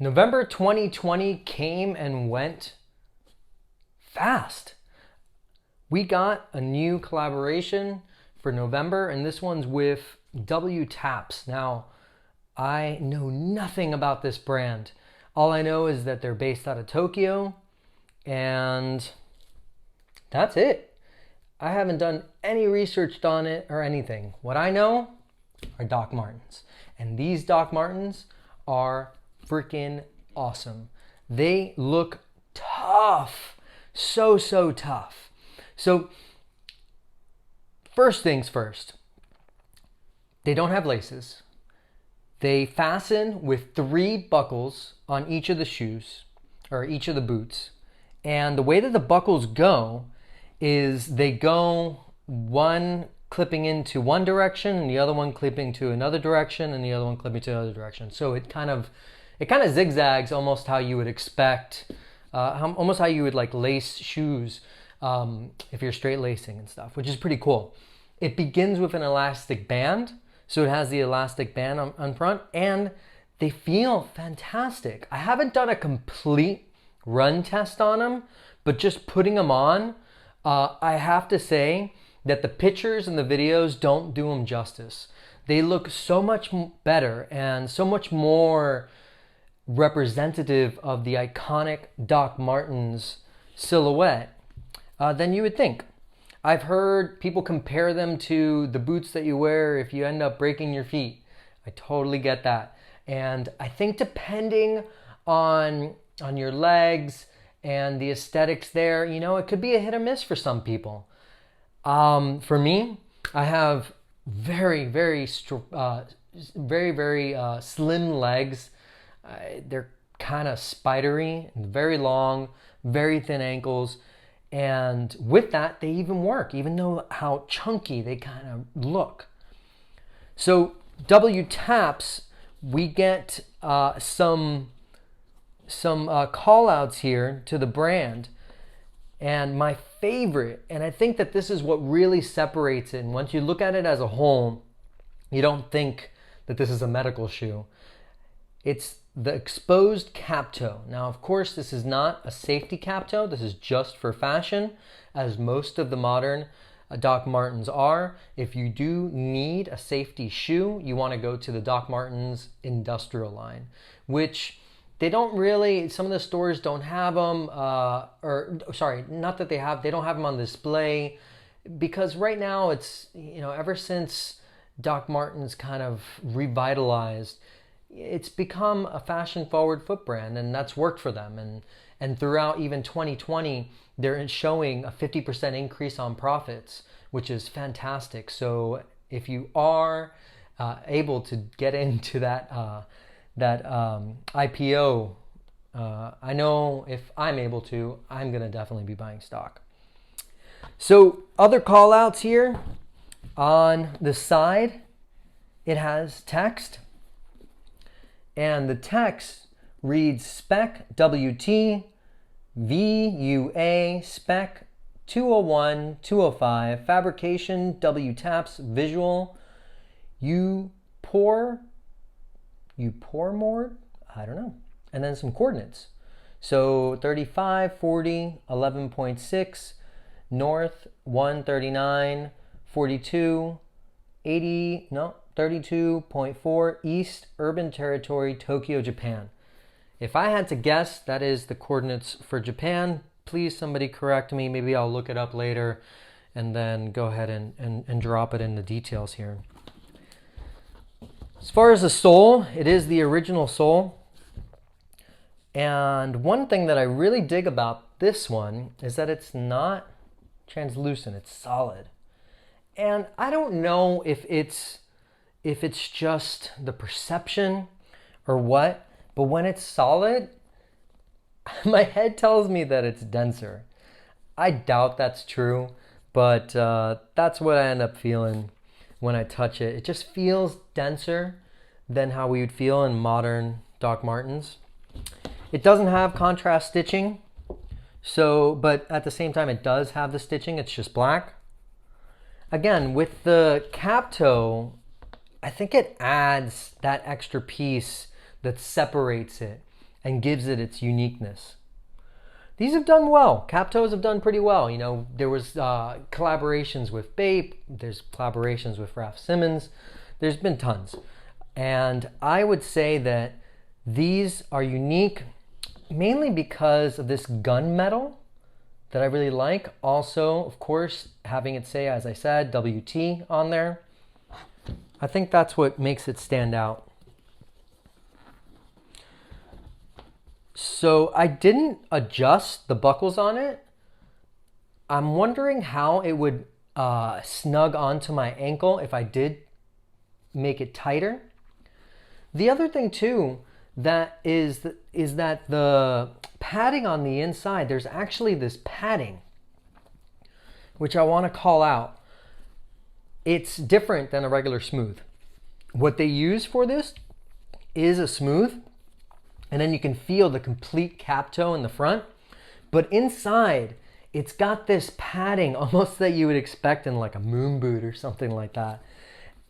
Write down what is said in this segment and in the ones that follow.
November 2020 came and went fast. We got a new collaboration for November, and this one's with WTAPS. Now, I know nothing about this brand. All I know is that they're based out of Tokyo, and that's it. I haven't done any research on it or anything. What I know are Doc Martens, and these Doc Martens are freaking awesome. They look tough, so tough. So first things first, they don't have laces. They fasten with 3 buckles on each of the shoes or each of the boots. And the way that the buckles go is they go one clipping into one direction and the other one clipping to another direction and the other one clipping to another direction. So it kind of zigzags, almost how you would expect, almost how you would like lace shoes if you're straight lacing and stuff, which is pretty cool. It begins with an elastic band, so it has the elastic band on front, and they feel fantastic. I haven't done a complete run test on them, but just putting them on, I have to say that the pictures and the videos don't do them justice. They look so much better and so much more representative of the iconic Doc Martens silhouette than you would think. I've heard people compare them to the boots that you wear if you end up breaking your feet. I totally get that. And I think depending on your legs and the aesthetics there, you know, it could be a hit or miss for some people. For me, I have very slim legs. They're kind of spidery and very long, very thin ankles. And with that, they even work, even though how chunky they kind of look. So WTAPS, we get some call outs here to the brand. And my favorite, and I think that this is what really separates it, and once you look at it as a whole, you don't think that this is a medical shoe. It's the exposed cap toe. Now, of course, this is not a safety cap toe. This is just for fashion, as most of the modern Doc Martens are. If you do need a safety shoe, you want to go to the Doc Martens industrial line, which they don't really, some of the stores don't have them, they don't have them on display, because right now it's, you know, ever since Doc Martens kind of revitalized, it's become a fashion forward foot brand, and that's worked for them. And throughout even 2020, they're showing a 50% increase on profits, which is fantastic. So if you are able to get into that IPO, I know if I'm able to, I'm gonna definitely be buying stock. So other call outs here on the side, it has text, and the text reads spec WT VUA spec 201 205 fabrication WTAPS visual you pour more, I don't know, and then some coordinates. So 35 40 11.6 north 139 42 80 no 32.4 east urban territory Tokyo, Japan. If I had to guess, that is the coordinates for Japan. Please somebody correct me. Maybe I'll look it up later and then go ahead and drop it in the details here. As far as the sole, it is the original sole. And one thing that I really dig about this one is that it's not translucent, it's solid. And I don't know if it's just the perception or what, but when it's solid, my head tells me that it's denser. I doubt that's true, but that's what I end up feeling when I touch it. It just feels denser than how we would feel in modern Doc Martens. It doesn't have contrast stitching, but at the same time it does have the stitching, it's just black. Again, with the cap toe, I think it adds that extra piece that separates it. and gives it its uniqueness. These have done well. Cap toes have done pretty well. You know, there was collaborations with Bape. There's collaborations with Raf Simons. There's been tons. And I would say that these are unique mainly because of this gunmetal that I really like. Also, of course, having it say, as I said, WT on there. I think that's what makes it stand out. So I didn't adjust the buckles on it. I'm wondering how it would snug onto my ankle if I did make it tighter. The other thing too that is that the padding on the inside, there's actually this padding, which I want to call out. It's different than a regular smooth. What they use for this is a smooth, and then you can feel the complete cap toe in the front. But inside, it's got this padding almost that you would expect in like a moon boot or something like that.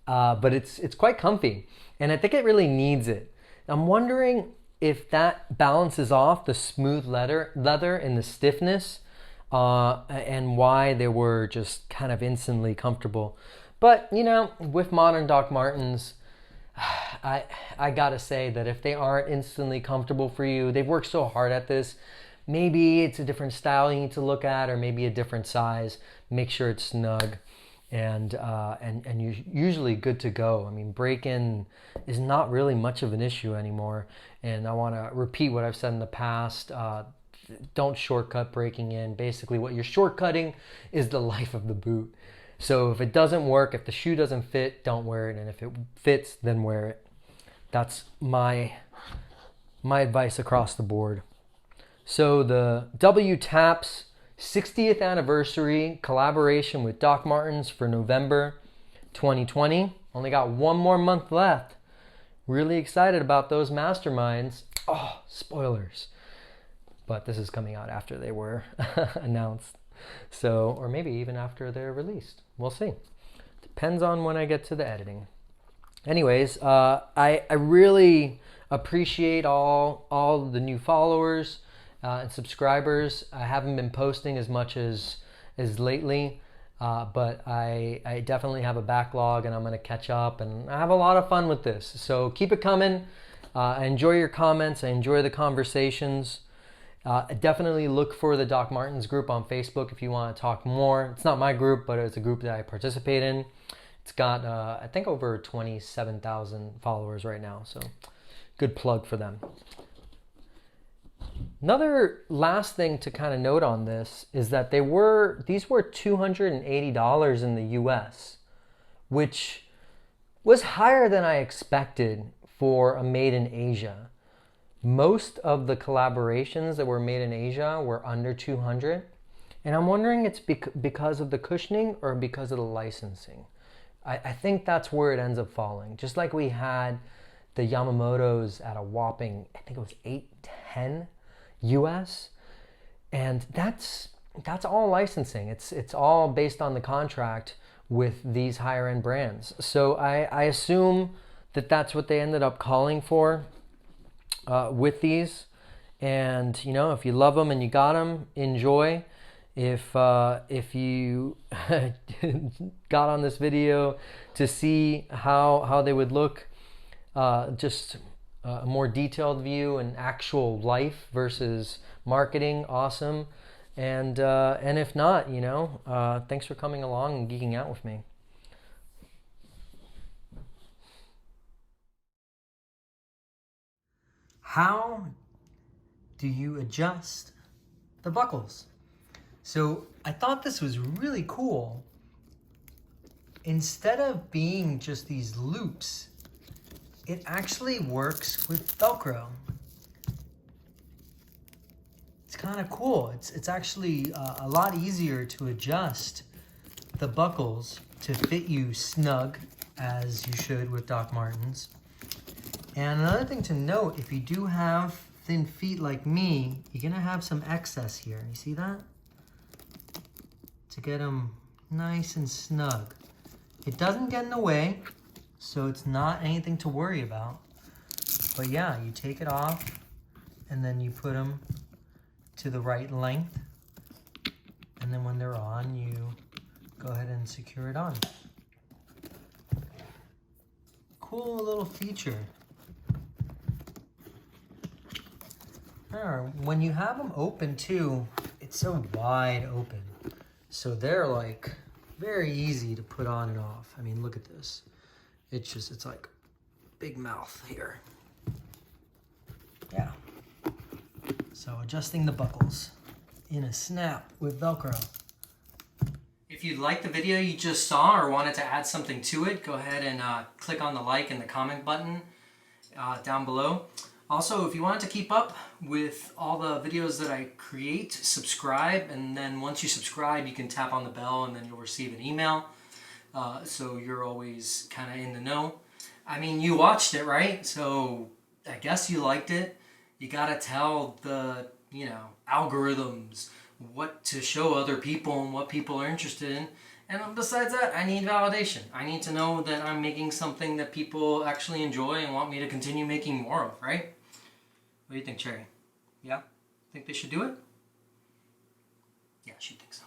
But it's quite comfy, and I think it really needs it. I'm wondering if that balances off the smooth leather and the stiffness, and why they were just kind of instantly comfortable. But, you know, with modern Doc Martens, I gotta say that if they aren't instantly comfortable for you, they've worked so hard at this. Maybe it's a different style you need to look at, or maybe a different size. Make sure it's snug, and you're usually good to go. I mean, break-in is not really much of an issue anymore. And I want to repeat what I've said in the past. Don't shortcut breaking in. Basically, what you're shortcutting is the life of the boot. So if it doesn't work, if the shoe doesn't fit, don't wear it. And if it fits, then wear it. That's my advice across the board. So the WTAPS 60th anniversary collaboration with Doc Martens for November 2020. Only got one more month left. Really excited about those masterminds. Oh, spoilers. But this is coming out after they were announced. So, or maybe even after they're released. We'll see. Depends on when I get to the editing. Anyways, I really appreciate all the new followers and subscribers. I haven't been posting as much as lately, but I definitely have a backlog, and I'm going to catch up, and I have a lot of fun with this. So keep it coming. I enjoy your comments. I enjoy the conversations. Definitely look for the Doc Martens group on Facebook if you want to talk more. It's not my group, but it's a group that I participate in. It's got, I think, over 27,000 followers right now, so good plug for them. Another last thing to kind of note on this is that these were $280 in the US, which was higher than I expected for a made in Asia. Most of the collaborations that were made in Asia were under 200, and I'm wondering it's because of the cushioning or because of the licensing. I think that's where it ends up falling. Just like we had the Yamamotos at a whopping, I think it was $810 US, and that's all licensing. It's all based on the contract with these higher end brands. So I assume that that's what they ended up calling for with these. And you know, if you love them and you got them, enjoy. If you got on this video to see how they would look, just a more detailed view and actual life versus marketing, awesome. And if not, you know, thanks for coming along and geeking out with me. How do you adjust the buckles? So I thought this was really cool. Instead of being just these loops, it actually works with Velcro. It's kind of cool. It's actually a lot easier to adjust the buckles to fit you snug, as you should with Doc Martens. And another thing to note, if you do have thin feet like me, you're gonna have some excess here. You see that? To get them nice and snug. It doesn't get in the way, so it's not anything to worry about. But yeah, you take it off, and then you put them to the right length, and then when they're on, you go ahead and secure it on. Cool little feature. When you have them open too, it's so wide open. So they're like very easy to put on and off. I mean, look at this. It's like big mouth here. Yeah. So adjusting the buckles in a snap with Velcro. If you liked the video you just saw or wanted to add something to it, go ahead and click on the like and the comment button down below. Also, if you wanted to keep up with all the videos that I create, subscribe, and then once you subscribe, you can tap on the bell and then you'll receive an email. So you're always kind of in the know. I mean, you watched it, right? So I guess you liked it. You gotta tell the, algorithms what to show other people and what people are interested in. And besides that, I need validation. I need to know that I'm making something that people actually enjoy and want me to continue making more of, right? What do you think, Cherry? Yeah? Think they should do it? Yeah, she thinks so.